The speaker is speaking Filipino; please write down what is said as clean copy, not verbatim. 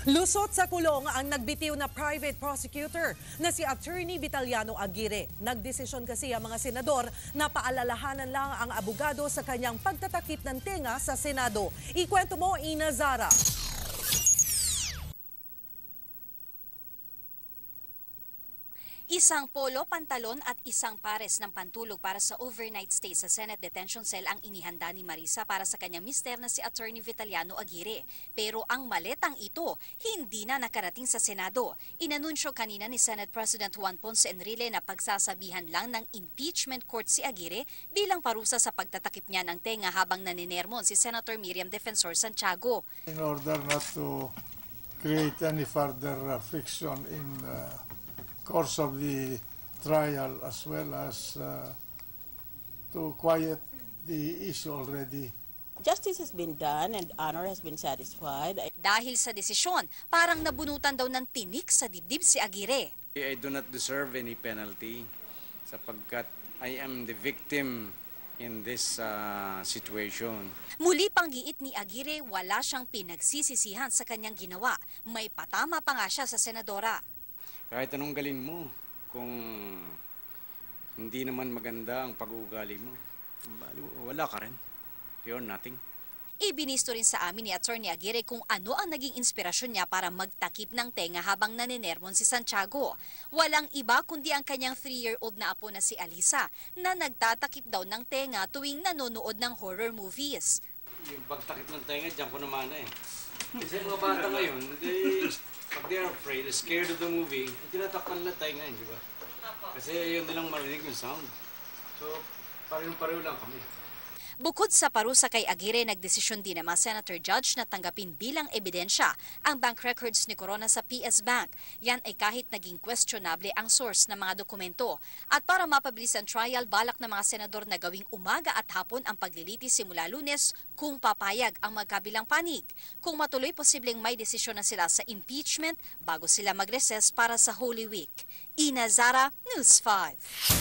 Lusot sa kulong ang nagbitiw na private prosecutor na si Attorney Vitaliano Aguirre. Nagdesisyon kasi ang mga senador na paalalahanan lang ang abogado sa kanyang pagtatakip ng tenga sa Senado. Ikwento mo, Ina Zara. Isang polo, pantalon at isang pares ng pantulog para sa overnight stay sa Senate Detention Cell ang inihanda ni Marisa para sa kanyang mister na si Attorney Vitaliano Aguirre. Pero ang maletang ito, hindi na nakarating sa Senado. Inanunsyo kanina ni Senate President Juan Ponce Enrile na pagsasabihan lang ng impeachment court si Aguirre bilang parusa sa pagtatakip niya ng tenga habang naninermon si Senator Miriam Defensor Santiago. In order not to create any further friction in course of the trial, as well as to quiet the issue already. Justice has been done and honor has been satisfied. Dahil sa desisyon, parang nabunutan daw ng tinik sa dibdib si Aguirre. I do not deserve any penalty sapagkat I am the victim in this situation. Muli pang giit ni Aguirre, wala siyang pinagsisisihan sa kanyang ginawa. May patama pa nga siya sa senadora. Kahit anong galin mo, kung hindi naman maganda ang pag-uugali mo, wala ka rin. You're nothing. Ibinisto rin sa amin ni Attorney Aguirre kung ano ang naging inspirasyon niya para magtakip ng tenga habang naninermon si Santiago. Walang iba kundi ang kanyang 3-year-old na apo na si Alisa na nagtatakip daw ng tenga tuwing nanonood ng horror movies. Yung pagtakip ng tenga, diyan ko naman eh. Kasi mga bata ngayon, pag they are afraid, scared of the movie, tinatakpan nila tenga, di ba? Kasi yun nilang marinig yung sound. So, pareho-pareho lang kami. Bukod sa parusa kay Aguirre, nagdesisyon din ang mga senator judge na tanggapin bilang ebidensya ang bank records ni Corona sa PS Bank. Yan ay kahit naging questionable ang source ng mga dokumento. At para mapabilis ang trial, balak ng mga senador na gawing umaga at hapon ang paglilitis simula Lunes kung papayag ang magkabilang panig. Kung matuloy, posibleng may desisyon na sila sa impeachment bago sila mag-recess para sa Holy Week. Ina Zara, News 5.